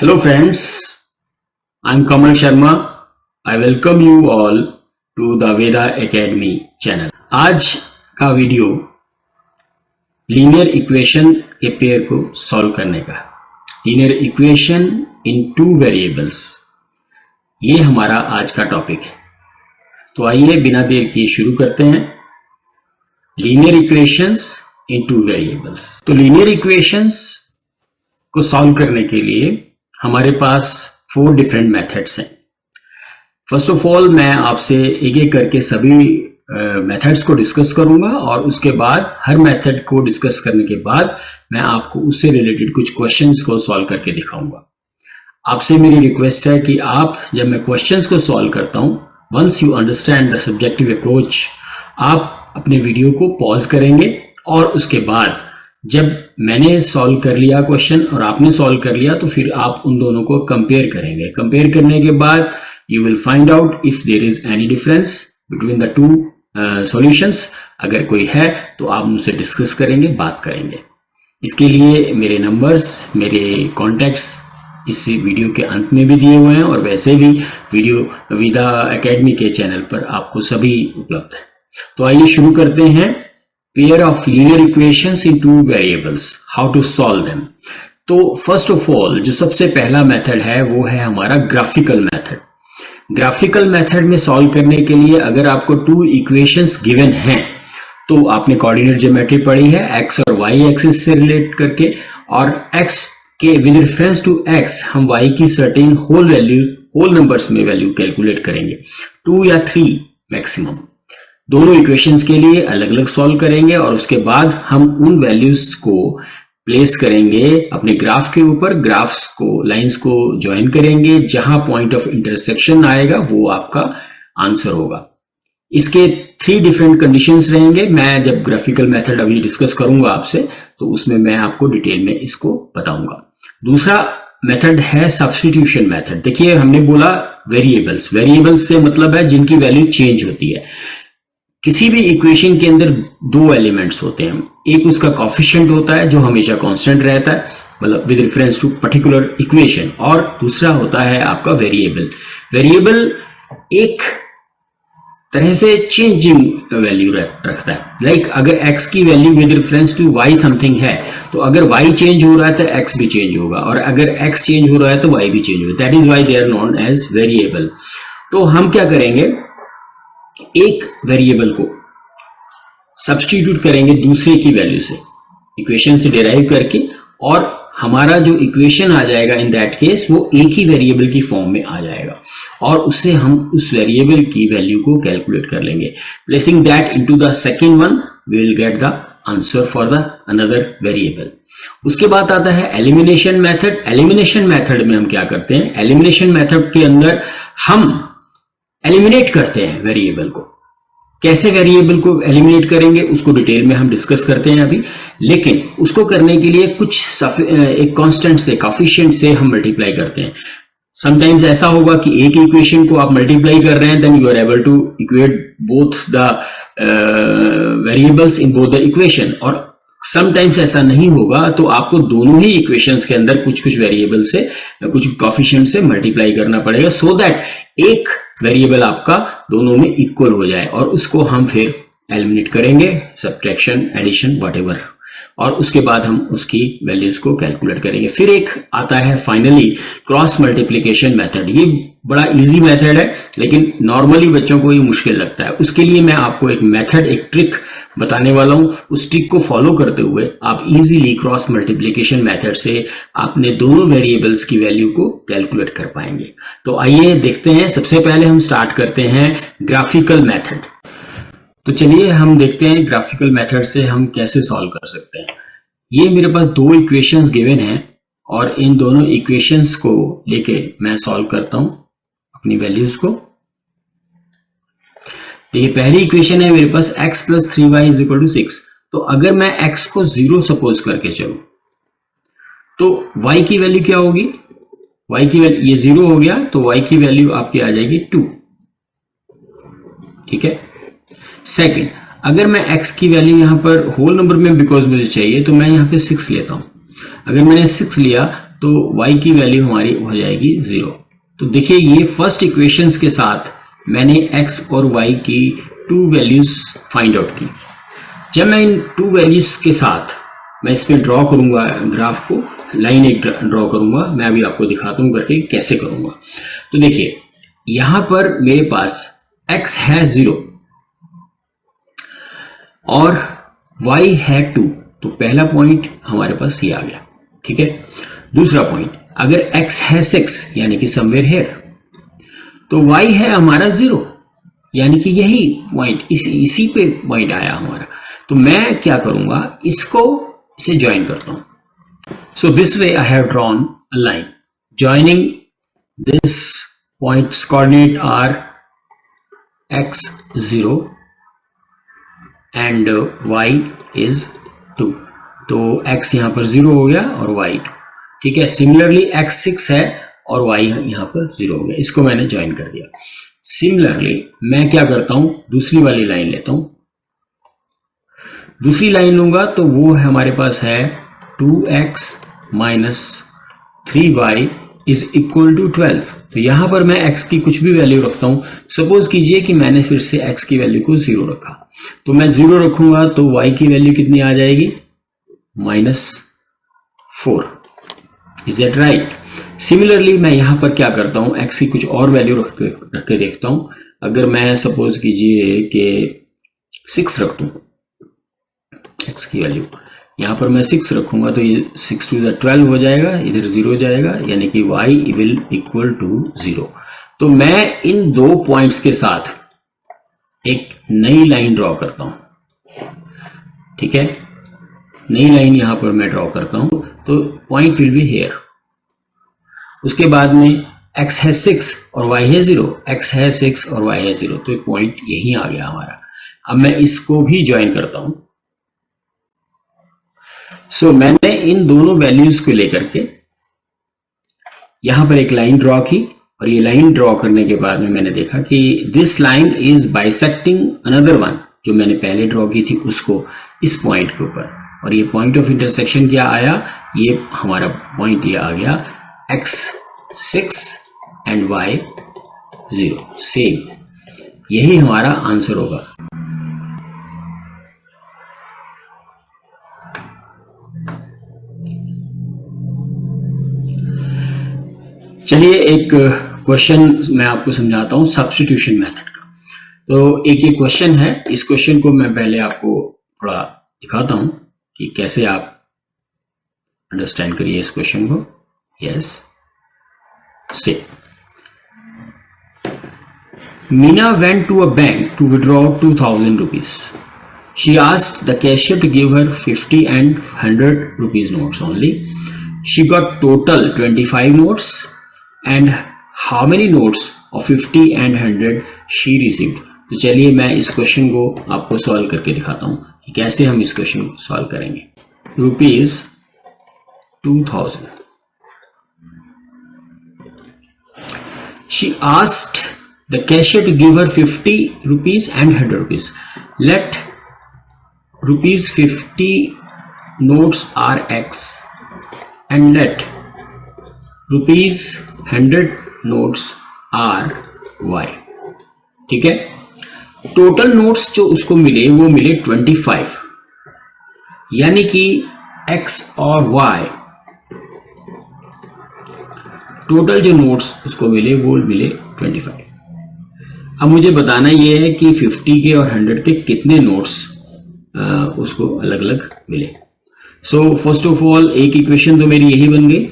Hello friends, I'm Kamal Sharma. I welcome you all to the Veda Academy channel. आज का video linear equation के pair को solve करने का। Linear equation in two variables, ये हमारा आज का टॉपिक है। तो आइए बिना देर किए शुरू करते हैं। लीनियर इक्वेशंस इन टू वेरिएबल्स। तो लीनियर इक्वेशंस को सॉल्व करने के लिए हमारे पास 4 डिफरेंट मेथड्स हैं। फर्स्ट ऑफ ऑल मैं आपसे एक एक करके सभी मेथड्स को डिस्कस करूंगा और उसके बाद हर मेथड को डिस्कस करने के बाद मैं आपको उससे रिलेटेड कुछ क्वेश्चंस को सॉल्व करके दिखाऊंगा। आपसे मेरी रिक्वेस्ट है कि आप जब मैं क्वेश्चंस को सॉल्व करता हूं, once you understand the subjective approach, आप अपने वीडियो को पॉज करेंगे और उसके बाद जब मैंने सॉल्व कर लिया क्वेश्चन और आपने सॉल्व कर लिया तो फिर आप उन दोनों को कंपेयर करेंगे। कंपेयर करने के बाद you will find out if there is any difference between the two solutions. अगर कोई है तो आप मुझसे डिस्कस करेंगे, बात करेंगे। इसके लिए मेरे नंबर्स, मेरे कॉन्टैक्ट्स इस वीडियो के अंत में भी दिए हुए हैं और वैसे भी वीडियो वेदा एकेडमी के चैनल पर आपको सभी उपलब्ध है। तो आइए शुरू करते हैं। pair of linear equations in two variables, how to solve them। तो फर्स्ट ऑफ ऑल जो सबसे पहला मेथड है वो है हमारा ग्राफिकल मेथड। ग्राफिकल मेथड में सॉल्व करने के लिए अगर आपको 2 इक्वेशंस गिवन हैं तो आपने कोऑर्डिनेट ज्योमेट्री पढ़ी है, एक्स और वाई एक्सिस से रिलेट करके, और एक्स के विद रेफरेंस टू एक्स हम वाई की सर्टेन होल नंबर्स में वैल्यू कैलकुलेट करेंगे, 2 या 3 मैक्सिमम। दोनों इक्वेशंस के लिए अलग अलग सॉल्व करेंगे और उसके बाद हम उन वैल्यूज को प्लेस करेंगे अपने ग्राफ के ऊपर। ग्राफ्स को, लाइंस को ज्वाइन करेंगे, जहां पॉइंट ऑफ इंटरसेक्शन आएगा वो आपका आंसर होगा। इसके 3 डिफरेंट कंडीशंस रहेंगे। मैं जब ग्राफिकल मेथड अभी डिस्कस करूंगा आपसे तो उसमें मैं आपको डिटेल में इसको बताऊंगा। दूसरा मेथड है सब्स्टिट्यूशन मेथड। देखिए हमने बोला वेरिएबल्स, वेरिएबल्स से मतलब है जिनकी वैल्यू चेंज होती है। किसी भी इक्वेशन के अंदर 2 एलिमेंट्स होते हैं, एक उसका कोफिशिएंट होता है जो हमेशा कांस्टेंट रहता है, मतलब with reference to particular equation, और दूसरा होता है आपका वेरिएबल। वेरिएबल एक तरह से चेंजिंग वैल्यू रखता है। लाइक अगर x की value with reference to y something है तो अगर y चेंज हो रहा है तो x भी चेंज होगा, और अगर x चेंज हो रहा है तो y भी चेंज होगा। That is why they are known as variable. तो हम क्या करेंगे, एक वेरिएबल को सब्स्टिट्यूट करेंगे दूसरे की वैल्यू से, इक्वेशन से डिराइव करके, और हमारा जो इक्वेशन आ जाएगा इन दैट केस वो एक ही वेरिएबल की फॉर्म में आ जाएगा, और उससे हम उस वेरिएबल की वैल्यू को कैलकुलेट कर लेंगे। Placing that into the second one we will get the answer for the another variable. उसके बाद आता है एलिमिनेशन मेथड। एलिमिनेशन मेथड में हम क्या करते हैं, एलिमिनेशन मेथड के अंदर हम एलिमिनेट करते हैं वेरिएबल को। कैसे वेरिएबल को एलिमिनेट करेंगे उसको डिटेल में हम डिस्कस करते हैं अभी, लेकिन उसको करने के लिए कुछ एक कांस्टेंट से, कोफिशिएंट से हम मल्टीप्लाई करते हैं। समटाइम्स ऐसा होगा कि एक इक्वेशन को आप मल्टीप्लाई कर रहे हैं, then you are able to equate both the variables in both the equation, और समटाइम्स ऐसा नहीं होगा तो आपको दोनों ही इक्वेशंस के अंदर कुछ कुछ वेरिएबल से, कुछ कोफिशिएंट से मल्टीप्लाई करना पड़ेगा, सो दैट एक वेरिएबल आपका दोनों में इक्वल हो जाए, और उसको हम फिर एलिमिनेट करेंगे, सब्ट्रैक्शन, एडिशन, व्हाटएवर, और उसके बाद हम उसकी वैल्यूज को कैलकुलेट करेंगे। फिर एक आता है फाइनली क्रॉस मल्टीप्लिकेशन मेथड। ये बड़ा इजी मेथड है लेकिन नॉर्मली बच्चों को ये मुश्किल लगता है। उसके लिए मैं आपको एक मेथड, एक ट्रिक बताने वाला हूं। उस ट्रिक को फॉलो करते हुए आप इजीली क्रॉस मल्टीप्लिकेशन मेथड से आपने दोनों वेरिएबल्स की वैल्यू को कैलकुलेट कर पाएंगे। तो आइए देखते हैं। सबसे पहले हम स्टार्ट करते हैं ग्राफिकल मेथड। तो चलिए हम देखते हैं ग्राफिकल मेथड से हम कैसे सॉल्व कर सकते हैं। ये मेरे पास 2 इक्वेशंस गिवन हैं और इन दोनों इक्वेशंस को लेके मैं सॉल्व करता हूं अपनी वैल्यूज को। तो ये पहली इक्वेशन है मेरे पास, x + 3y = 6। तो अगर मैं x को 0 सपोज करके चलूं तो y की वैल्यू क्या होगी, y की वैल्यू, ये 0 हो गया तो y की वैल्यू आपकी आ जाएगी 2। ठीक है। सेकंड, अगर मैं x की वैल्यू यहां पर होल नंबर में बिकॉज मुझे चाहिए तो मैं यहां पे 6 लेता हूं। अगर मैंने 6 लिया तो y की वैल्यू हमारी हो जाएगी 0। तो देखिए ये फर्स्ट इक्वेशंस के साथ मैंने x और y की 2 वैल्यूज फाइंड आउट की। जब मैं इन 2 वैल्यूज के साथ मैं इस पे ड्रॉ करूंगा ग्राफ को, लाइन एक ड्रॉ करूंगा, मैं अभी आपको दिखाता हूं करके कैसे करूंगा। तो देखिए यहां पर मेरे पास x है 0 और y है 2, तो पहला पॉइंट हमारे पास ये आ गया, ठीक है। दूसरा पॉइंट, अगर x है 6 यानी कि समवेयर हेयर, तो y है हमारा 0 यानी कि यही पॉइंट, इसी पे पॉइंट आया हमारा। तो मैं क्या करूंगा, इसे ज्वाइन करता हूं। So this way I have drawn a line joining this points coordinate are x0 and y is 2। तो x यहां पर 0 हो गया और y 2, ठीक है। सिमिलरली x 6 है और y यहां पर 0 हो गया, इसको मैंने ज्वाइन कर दिया। सिमिलरली मैं क्या करता हूं, दूसरी वाली लाइन लेता हूं। दूसरी लाइन लूंगा तो वो हमारे पास है 2x minus 3y is equal to 12। तो यहां पर मैं x की कुछ भी वैल्यू रखता हूं। सपोज कीजिए कि मैंने फिर से x की वैल्यू को 0 रखा, तो मैं 0 रखूंगा तो y की वैल्यू कितनी आ जाएगी, -4। Is that right? सिमिलरली मैं यहां पर क्या करता हूं, x की कुछ और वैल्यू रख के देखता हूं। अगर मैं सपोज कीजिए कि 6 रख दूं x की वैल्यू, यहां पर मैं 6 रखूंगा तो ये 6 to 12 हो जाएगा, इधर 0 हो जाएगा, यानी कि y विल इक्वल टू 0। तो मैं इन 2 पॉइंट्स के साथ एक नई लाइन ड्रॉ करता हूं, ठीक है। नई लाइन यहां पर मैं ड्रॉ करता हूं, तो पॉइंट विल बी हियर। उसके बाद में x है 6 और y है 0, x है 6 और y है 0, तो पॉइंट यहीं आ गया हमारा। अब मैं इसको भी ज्वाइन करता हूं। सो मैंने इन दोनों वैल्यूज को लेकर के यहां पर एक लाइन ड्रॉ की, और ये लाइन ड्रॉ करने के बाद में मैंने देखा कि this line is bisecting another one, जो मैंने पहले ड्रॉ की थी उसको, इस पॉइंट के ऊपर। और ये पॉइंट ऑफ इंटरसेक्शन क्या आया, ये हमारा पॉइंट ये आ गया x 6 एंड y 0, सेम। यही हमारा आंसर होगा। चलिए एक क्वेश्चन मैं आपको समझाता हूं सब्स्टिट्यूशन मेथड का। तो एक ये क्वेश्चन है, इस क्वेश्चन को मैं पहले आपको थोड़ा दिखाता हूं कि कैसे आप अंडरस्टैंड करिए इस क्वेश्चन को। Yes, say Meena went to a bank to withdraw 2000 rupees. She asked the cashier to give her 50 and 100 rupees notes only. She got total 25 notes. And how many notes of 50 and 100 she received? तो चलिए मैं इस question को आपको solve करके दिखाता हूं कि कैसे हम इस क्वेश्चन को सॉल्व करेंगे। Rupees 2000, she asked the cashier to give her 50 rupees and 100 rupees. Let rupees 50 notes are x and let rupees 100 notes are y, ठीक है। टोटल नोट्स जो उसको मिले वो मिले 25, यानी कि x और y टोटल जो नोट्स उसको मिले वो मिले 25। अब मुझे बताना ये है कि 50 के और 100 के कितने नोट्स उसको अलग अलग मिले। सो फर्स्ट ऑफ ऑल एक इक्वेशन तो मेरी यही बन गई,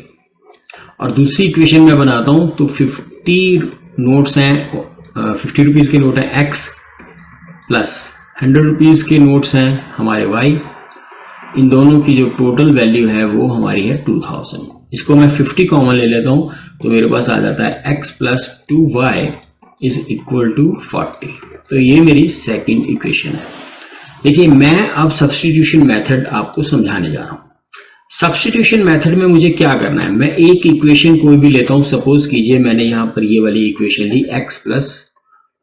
और दूसरी इक्वेशन मैं बनाता हूं तो 50 नोट्स हैं, 50 रुपीज के नोट है x प्लस 100 रुपीज के नोट्स हैं हमारे y। इन दोनों की जो टोटल वैल्यू है वो हमारी है 2000। इसको मैं 50 कॉमन ले लेता हूं तो मेरे पास आ जाता है x plus 2y is equal to 40। तो ये मेरी सेकंड इक्वेशन है। देखिए मैं अब सब्स्टिट्यूशन मेथड आपको समझाने जा रहा हूं। सब्स्टिट्यूशन मेथड में मुझे क्या करना है, मैं एक इक्वेशन कोई भी लेता हूं। सपोज कीजिए मैंने यहां पर ये वाली इक्वेशन ली x plus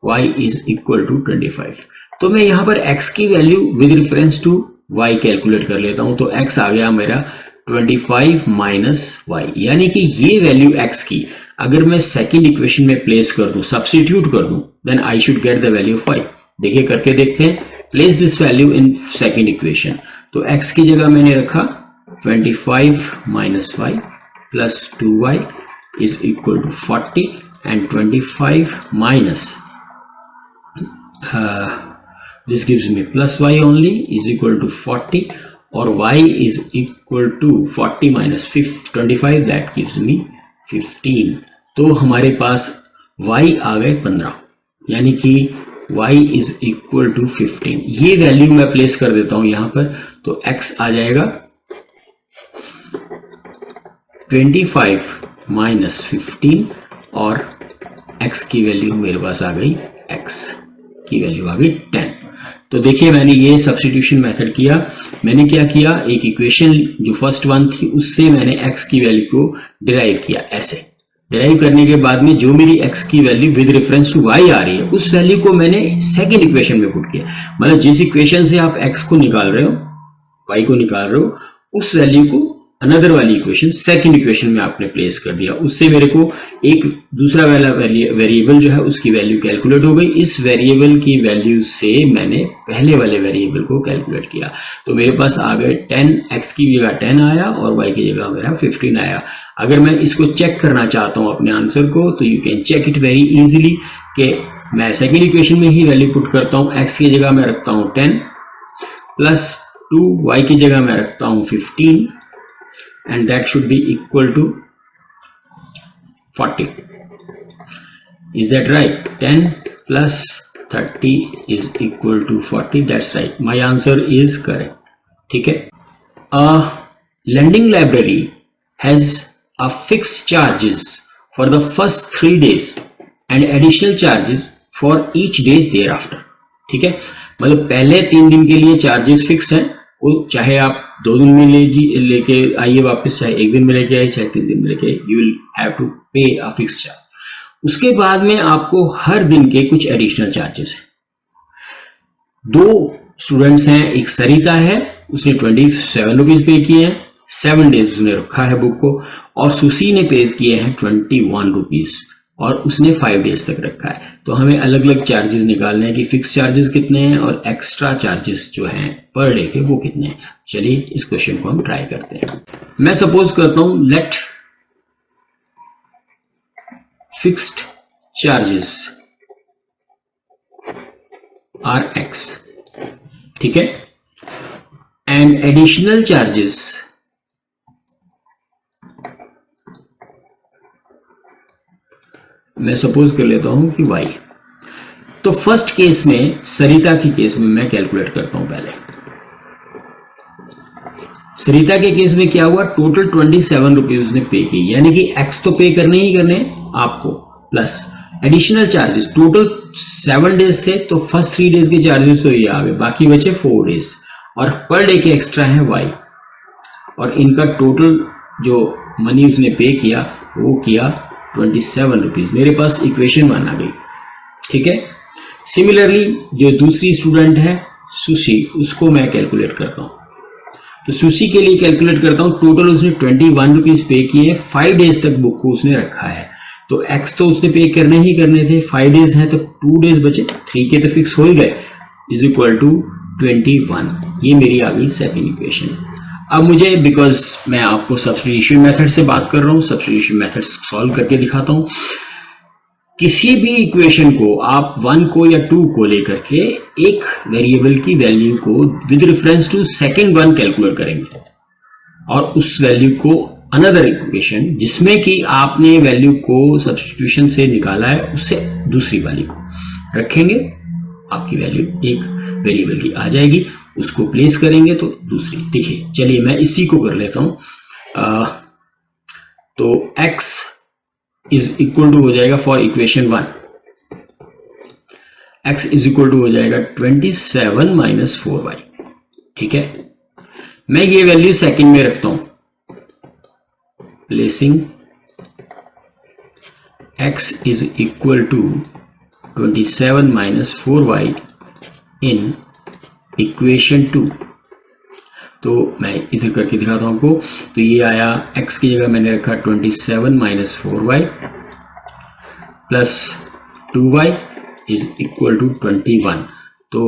y is equal to 25। तो मैं यहां पर x की value with reference to y calculate कर लेता हूं। तो x आ गया मेरा 25 माइनस वाई, यानी कि ये वैल्यू x की अगर मैं सेकंड इक्वेशन में प्लेस कर दूं, सब्स्टिट्यूट कर दूं, then I should get the value 5। देखिए करके देखते हैं। Place this value in second equation. तो x की जगह मैंने रखा 25 minus y plus 2y is equal to 40 and 25 minus this gives me plus y only is equal to 40 और y is equal to 40 minus 25 that gives me 15। तो हमारे पास y आ गए 15, यानी कि y is equal to 15। ये value मैं place कर देता हूं यहां पर, तो x आ जाएगा 25 माइनस 15 और x की वैल्यू मेरे पास आ गई, x की वैल्यू आ गई 10। तो देखिए मैंने ये सब्स्टिट्यूशन मेथड किया। मैंने क्या किया, एक इक्वेशन जो फर्स्ट वन थी उससे मैंने x की वैल्यू को डिराइव किया। ऐसे डिराइव करने के बाद में जो मेरी x की value with reference to y आ रही है उस वैल्यू को मैंने सेकेंड इक्वेशन में पुट किया। मतलब जिस इक्वेशन से आप x को निकाल रहे हो, y को निकाल रहे हो, उस वैल्यू को अनदर वाली इक्वेशन सेकंड इक्वेशन में आपने प्लेस कर दिया। उससे मेरे को एक दूसरा वाला वेरिएबल जो है उसकी वैल्यू कैलकुलेट हो गई। इस वेरिएबल की वैल्यू से मैंने पहले वाले वेरिएबल को कैलकुलेट किया, तो मेरे पास आ गए 10, x की जगह 10 आया और y की जगह मेरा 15 आया। अगर मैं इसको चेक करना चाहता हूं अपने आंसर को, तो you can check it very easily कि मैं सेकेंड इक्वेशन में ही वैल्यू पुट करता हूं। x की जगह मैं रखता हूं 10 प्लस 2, y की जगह मैं रखता हूं 15 and that should be equal to 40. Is that right? 10 plus 30 is equal to 40. That's right. My answer is correct. ठीक है। Lending library has a fixed charges for the first 3 days and additional charges for each day thereafter. ठीक है, मतलब पहले 3 दिन के लिए charges fix हैं, वो चाहे आप 2 दिन में लेके आइए वापस, चाहे 1 दिन में लेके आइए, चाहे 3 दिन में लेके आइए, यू विल हैव टू पे अ फिक्स चार्ज। उसके बाद में आपको हर दिन के कुछ एडिशनल चार्जेस हैं। 2 स्टूडेंट्स हैं, एक सरिता है, उसने 27 रुपीज पे किए हैं, 7 डेज उसने रखा है बुक को, और सुशी ने पे किए हैं 21 रुपीज और उसने 5 डेज तक रखा है। तो हमें अलग अलग चार्जेस निकालने हैं कि फिक्स चार्जेस कितने हैं और एक्स्ट्रा चार्जेस जो हैं पर डे के वो कितने हैं। चलिए इस क्वेश्चन को हम ट्राई करते हैं। मैं सपोज करता हूं let fixed charges are x, ठीक है, एंड एडिशनल चार्जेस मैं सपोज कर लेता हूं कि y। तो फर्स्ट केस में, सरिता की केस में मैं कैलकुलेट करता हूं पहले। सरिता के केस में क्या हुआ, टोटल 27 रुपीज उसने पे की, यानी कि x तो पे करने ही करने आपको, plus additional charges. Total 7 days थे तो फर्स्ट 3 डेज के चार्जेस तो ये आ गए, बाकी बचे 4 डेज और पर डे के एक्स्ट्रा है y, और इनका टोटल जो मनी उसने पे किया वो किया 27 रुपीज। मेरे पास इक्वेशन 1 आ गई, ठीक है। सिमिलरली जो दूसरी स्टूडेंट है सुशी, उसको मैं कैलकुलेट करता हूं। तो सुशी के लिए कैलकुलेट करता हूं, टोटल उसने 21 रुपीज पे किए, 5 डेज तक बुक को उसने रखा है, तो x तो उसने पे करने ही करने थे, 5 डेज है तो 2 डेज बचे, 3 के तो फिक्स हो ही गए, इज इक्वल टू 21। ये मेरी आ गई सेकेंड इक्वेशन। अब मुझे, बिकॉज मैं आपको सब्स्टिट्यूशन मेथड से बात कर रहा हूं, सब्स्टिट्यूशन मेथड सॉल्व करके दिखाता हूं। किसी भी इक्वेशन को आप 1 को या 2 को लेकर के एक वेरिएबल की वैल्यू को with reference to second one calculate करेंगे और उस वैल्यू को अनदर इक्वेशन जिसमें कि आपने वैल्यू को सब्स्टिट्यूशन से निकाला है उससे दूसरी वाली को रखेंगे, आपकी वैल्यू एक वेरिएबल की आ जाएगी, उसको प्लेस करेंगे तो दूसरी। देखिए चलिए मैं इसी को कर लेता हूं। तो x इज इक्वल टू हो जाएगा for equation 1, x is equal to हो जाएगा 27 माइनस 4y, ठीक है। मैं ये वैल्यू सेकंड में रखता हूं, placing x is equal to 27 minus 4y in equation 2। तो मैं इधर करके दिखाता हूँ आपको। तो ये आया, x की जगह मैंने रखा 27 minus 4y plus 2y is equal to 21। तो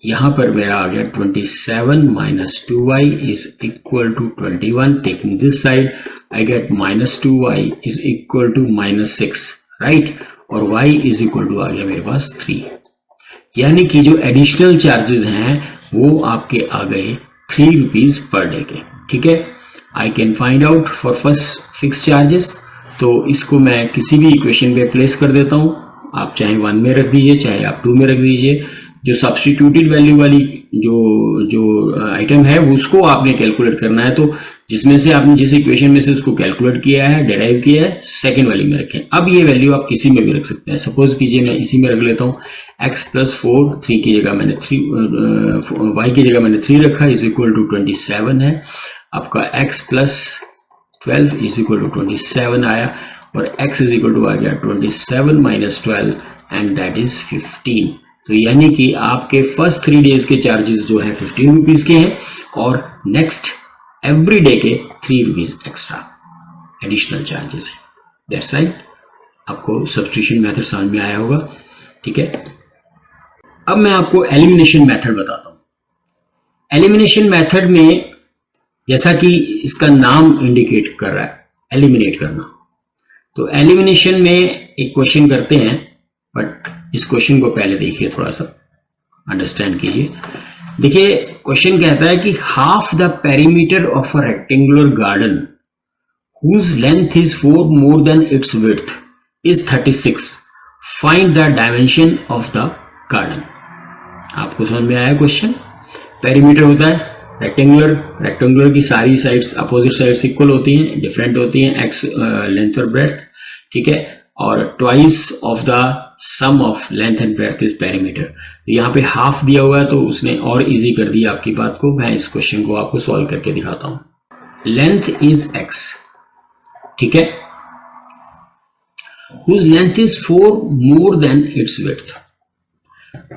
यहाँ पर मेरा आ गया 27 minus 2y is equal to 21। Taking this side I get minus 2y is equal to minus 6, right. और y इज इक्वल टू आ गया मेरे पास 3। यानी कि जो एडिशनल चार्जेस हैं वो आपके आ गए 3 रुपीज पर डे के, ठीक है। I can find out for first fix charges. तो इसको मैं किसी भी इक्वेशन पे प्लेस कर देता हूँ। आप चाहे 1 में रख दीजिए, चाहे आप 2 में रख दीजिए। जो सब्स्टिट्यूटेड वैल्यू वाली जो आइटम है उसको आपने कैलकुलेट करना है। तो जिसमें से आपने जिस इक्वेशन में से उसको कैलकुलेट किया है, डिराइव किया है, सेकेंड वाली में रखें। अब ये वैल्यू आप किसी में भी रख सकते हैं। सपोज कीजिए मैं इसी में रख लेता हूँ, x प्लस 4, 3 की जगह मैंने 3, y की जगह मैंने 3 रखा, इज इक्वल टू 27 है। आपका x plus 12 is equal to 27 आया, और x इज इक्वल टू आ गया 27 माइनस 12 एंड दैट इज 15। तो यानी कि आपके फर्स्ट 3 डेज के चार्जेस जो है 15 रुपीज के हैं, और नेक्स्ट एवरी डे के 3 रुपीज एक्स्ट्रा एडिशनल चार्जेस है। That's right. आपको सब्स्टिट्यूशन मेथड समझ में आया होगा, ठीक है। अब मैं आपको एलिमिनेशन मेथड बताता हूं। एलिमिनेशन मेथड में जैसा कि इसका नाम इंडिकेट कर रहा है, एलिमिनेट करना। तो एलिमिनेशन में एक क्वेश्चन करते हैं, बट इस क्वेश्चन को पहले देखिए, थोड़ा सा अंडरस्टैंड कीजिए। देखिए क्वेश्चन कहता है कि half the perimeter of a rectangular garden whose length is 4 more than its width is 36. Find the dimension of the garden. आपको समझ में आया क्वेश्चन? पेरीमीटर होता है रेक्टेंगुलर की सारी साइड्स अपोजिट साइड्स इक्वल होती हैं, डिफरेंट होती हैं, एक्स लेंथ और ब्रेड्थ, ठीक है। और twice of the sum of length and breadth is perimeter. तो यहाँ पे हाफ दिया हुआ है, तो उसने और इजी कर दिया आपकी बात को। मैं इस क्वेश्चन को आपको सॉल्व करके दिखाता हूं। लेंथ इज एक्स, ठीक है, whose length is 4 more than its width।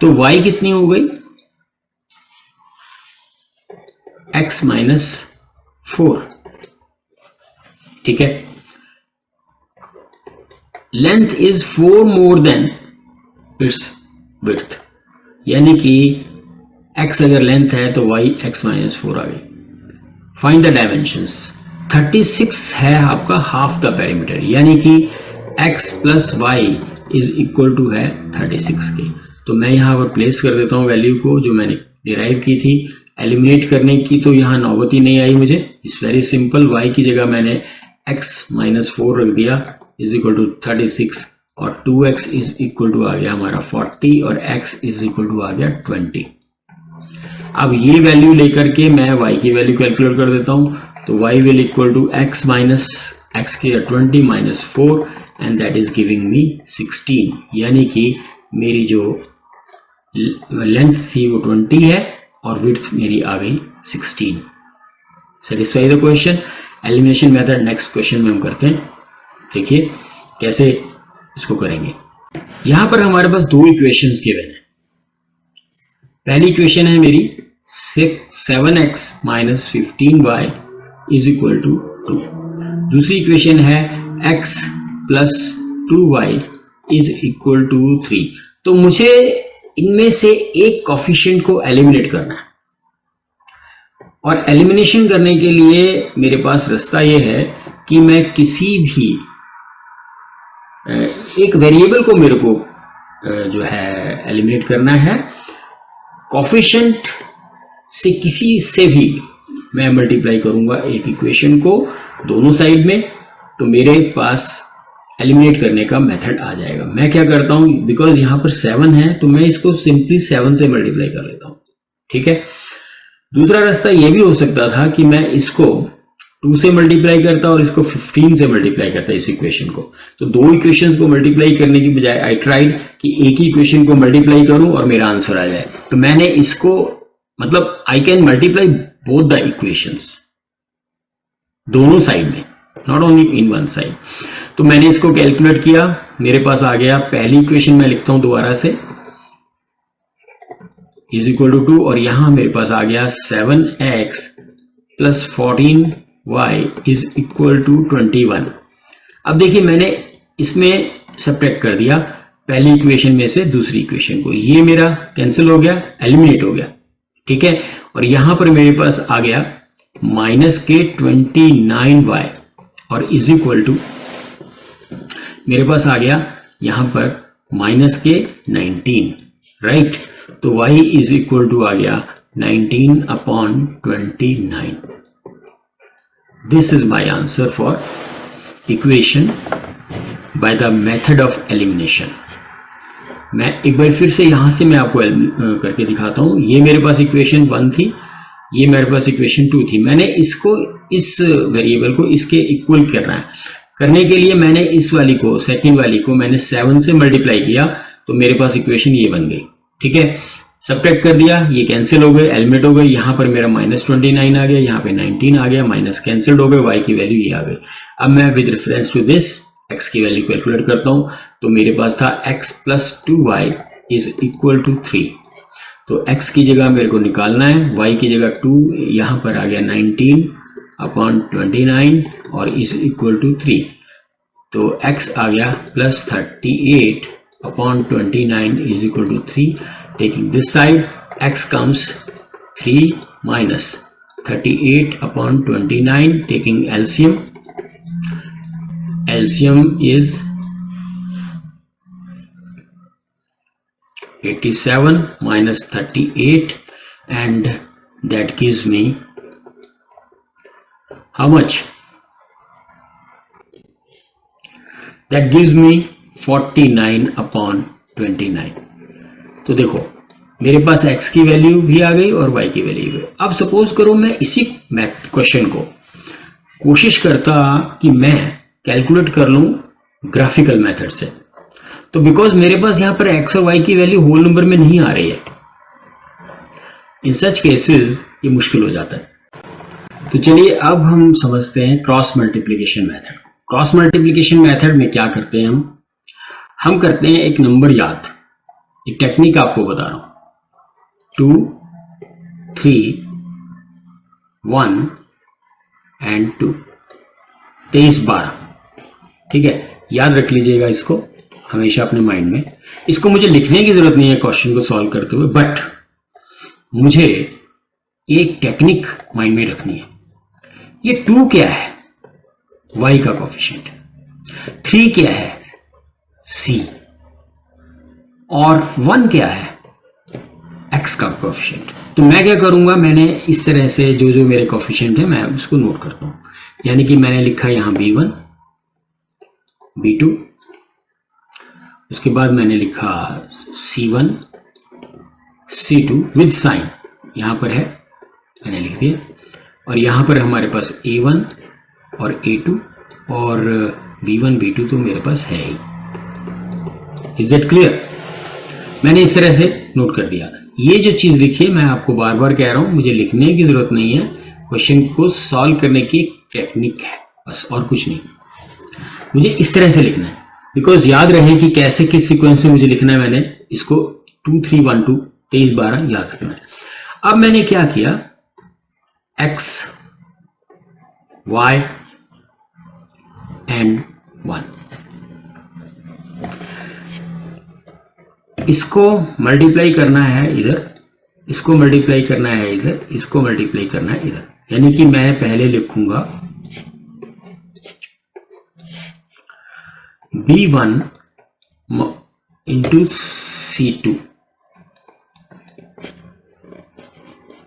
तो y कितनी हो गई? x माइनस 4, ठीक है। Length is 4 more than it's width, यानी कि x अगर लेंथ है तो y x माइनस 4 आ गई। Find the dimensions. 36 है आपका हाफ द पेरीमीटर, यानी कि x plus y is equal to है 36 के। तो मैं यहां पर प्लेस कर देता हूं वैल्यू को जो मैंने डिराइव की थी एलिमिनेट करने की। तो यहां नौबत ही नहीं आई मुझे। It's very simple. y की जगह मैंने x माइनस 4 रख दिया इज इक्वल टू 36, और 2x इज इक्वल टू आ गया हमारा 40, और x इज इक्वल टू आ गया 20। अब ये वैल्यू लेकर के मैं y की वैल्यू कैलकुलेट कर देता हूं। तो y will equal to x minus x के 20 minus 4 and that is giving me 16। यानी कि मेरी जो लेंथ थी वो 20 है और विड्थ मेरी आ गई 16। Satisfy the question. Elimination method next question में हम करते हैं। देखिए कैसे इसको करेंगे। यहां पर हमारे पास 2 इक्वेशंस गिवन है। पहली इक्वेशन है मेरी 7x minus 15y is equal to 2। दूसरी इक्वेशन है x plus 2y is equal to 3। तो मुझे इनमें से एक कोफिशिएंट को एलिमिनेट करना है, और एलिमिनेशन करने के लिए मेरे पास रास्ता यह है कि मैं किसी भी एक वेरिएबल को मेरे को जो है एलिमिनेट करना है। कोफिशिएंट से किसी से भी मैं मल्टीप्लाई करूंगा एक इक्वेशन को दोनों साइड में, तो मेरे पास एलिमिनेट करने का मेथड आ जाएगा। मैं क्या करता हूं, बिकॉज यहां पर 7 है तो मैं इसको सिंपली 7 से मल्टीप्लाई कर लेता हूं, ठीक है। दूसरा रास्ता यह भी हो सकता था कि मैं इसको 2 से मल्टीप्लाई करता और इसको 15 से मल्टीप्लाई करता इस इक्वेशन को। तो 2 इक्वेशंस को मल्टीप्लाई करने की बजाय आई ट्राइड कि एक ही इक्वेशन को मल्टीप्लाई करूं और मेरा आंसर आ जाए। तो मैंने इसको मतलब I can multiply both the equations, दोनों साइड में, not only in one side. तो मैंने इसको कैलकुलेट किया, मेरे पास आ गया पहली इक्वेशन मैं लिखता हूं दोबारा से इज इक्वल टू 2, और यहां मेरे पास आ गया 7x plus 14y is equal to 21। अब देखिए मैंने इसमें सब्ट्रैक्ट कर दिया पहली इक्वेशन में से दूसरी इक्वेशन को, ये मेरा कैंसिल हो गया, एलिमिनेट हो गया, ठीक है। और यहां पर मेरे पास आ गया माइनस के 29y और इज इक्वल टू मेरे पास आ गया यहां पर माइनस के 19, राइट। तो y इज इक्वल टू आ गया 19/29। This is my answer for equation by the method of elimination. मैं एक बार फिर से यहां से मैं आपको करके दिखाता हूं। ये मेरे पास इक्वेशन 1 थी, ये मेरे पास इक्वेशन 2 थी। मैंने इसको, इस वेरिएबल को इसके इक्वल करना है। करने के लिए मैंने इस वाली को, सेकंड वाली को मैंने 7 से मल्टीप्लाई किया, तो मेरे पास इक्वेशन ये बन गई, ठीक है। सब्ट्रैक्ट कर दिया, ये कैंसिल हो गए, एलिमिनेट हो गए। यहां पर मेरा माइनस 29 आ गया, यहां पे 19 आ गया, माइनस कैंसिल्ड हो गए, y की वैल्यू ये आ गई। अब मैं with reference to this x की वैल्यू कैलकुलेट करता हूं, तो मेरे पास था x plus 2y is equal to 3। तो x की जगह मेरे को निकालना है, y की जगह 2, यहां पर आ गया 19/29 और इज इक्वल टू 3। तो x आ गया plus 38/29 is equal to 3। Taking this side, x comes 3 minus 38/29. Taking LCM, LCM is 87 minus 38, and that gives me how much? That gives me 49/29. तो देखो मेरे पास x की वैल्यू भी आ गई और y की वैल्यू भी। अब सपोज करो मैं इसी क्वेश्चन को कोशिश करता कि मैं कैलकुलेट कर लूं ग्राफिकल मेथड से, तो बिकॉज मेरे पास यहां पर x और y की वैल्यू होल नंबर में नहीं आ रही है, इन सच केसेस ये मुश्किल हो जाता है। तो चलिए अब हम समझते हैं cross multiplication method. Cross multiplication method में क्या करते हैं हम करते हैं एक नंबर याद, एक टेक्निक आपको बता रहा हूं, 2, 3, 1 एंड 2, 23, 12, ठीक है। याद रख लीजिएगा इसको हमेशा अपने माइंड में। इसको मुझे लिखने की जरूरत नहीं है क्वेश्चन को सॉल्व करते हुए, बट मुझे एक टेक्निक माइंड में रखनी है। ये 2 क्या है? y का कोफिशिएंट। 3 क्या है? c। और 1 क्या है? x का कोफिशिएंट। तो मैं क्या करूंगा, मैंने इस तरह से जो जो मेरे कोफिशिएंट है मैं उसको नोट करता हूं। यानी कि मैंने लिखा यहां b1, b2, उसके बाद मैंने लिखा c1, c2 विद साइन, यहां पर है मैंने लिख दिया। और यहां पर हमारे पास a1 और a2 और b1 b2 तो मेरे पास है ही। Is that clear? मैंने इस तरह से नोट कर दिया। ये जो चीज लिखी है मैं आपको बार बार कह रहा हूं, मुझे लिखने की जरूरत नहीं है, क्वेश्चन को सॉल्व करने की टेक्निक है बस, और कुछ नहीं। मुझे इस तरह से लिखना है, बिकॉज याद रहे कि कैसे किस सीक्वेंस में मुझे लिखना है। मैंने इसको 2, 3, 1, 2, 23, 12 याद रखना है। अब मैंने क्या किया, x, y एंड 1, इसको मल्टीप्लाई करना है इधर, इसको मल्टीप्लाई करना है इधर, इसको मल्टीप्लाई करना है इधर। यानी कि मैं पहले लिखूंगा b1 इंटू c2,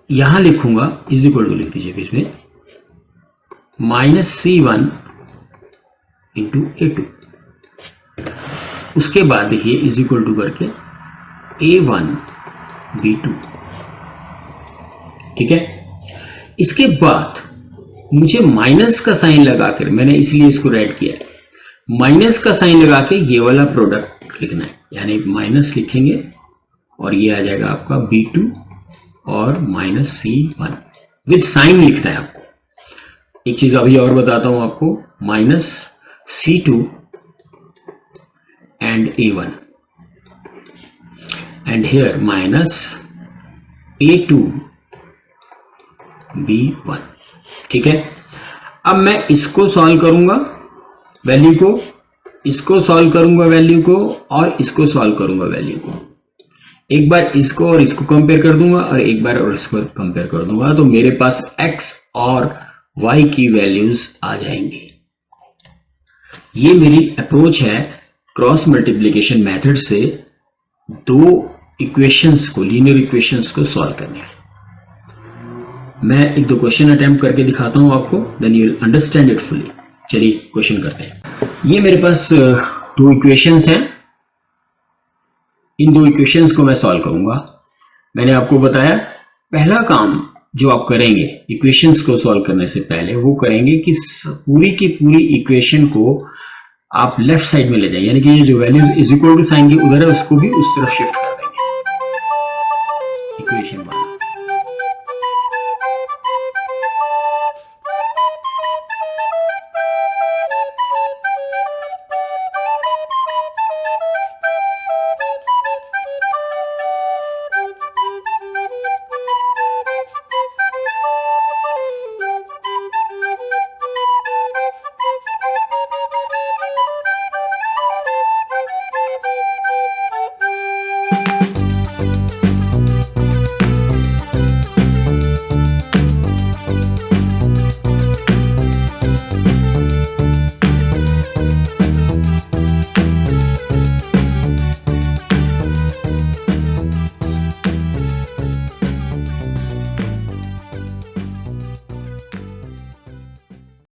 यहां लिखूंगा इज इक्वल टू, लिख दीजिए बीच में, माइनस c1 इंटू a2। उसके बाद देखिए इज इक्वल टू करके a1 b2, ठीक है। इसके बाद मुझे माइनस का साइन लगाकर, मैंने इसलिए इसको रेड किया, माइनस का साइन लगा के ये वाला प्रोडक्ट लिखना है। यानी माइनस लिखेंगे और ये आ जाएगा आपका b2 और माइनस c1 विद साइन लिखना है आपको। एक चीज अभी और बताता हूं आपको, minus c2 and a1 and here minus a2 b1, ठीक है। अब मैं इसको सॉल्व करूंगा वैल्यू को, इसको सॉल्व करूंगा वैल्यू को, और इसको सॉल्व करूंगा वैल्यू को। एक बार इसको और इसको कंपेयर कर दूंगा और एक बार और इसको कंपेयर कर दूंगा, तो मेरे पास x और y की वैल्यूज आ जाएंगी। ये मेरी अप्रोच है क्रॉस मल्टीप्लिकेशन मेथड से दो इक्वेशंस को, लीनियर इक्वेशंस को सॉल्व करने की। मैं एक दो क्वेश्चन अटेम्प्ट करके दिखाता हूं आपको, then you will understand it fully. चलिए क्वेश्चन करते हैं। ये मेरे पास दो इक्वेशंस हैं, इन दो इक्वेशंस को मैं सॉल्व करूंगा। मैंने आपको बताया पहला काम जो आप करेंगे इक्वेशंस को सॉल्व करने से पहले, वो करेंगे कि पूरी की पूरी इक्वेशन को आप लेफ्ट साइड में ले जाएं, यानी कि ये जो values is equal to sign की उधर है उसको भी उस तरफ शिफ्ट करें।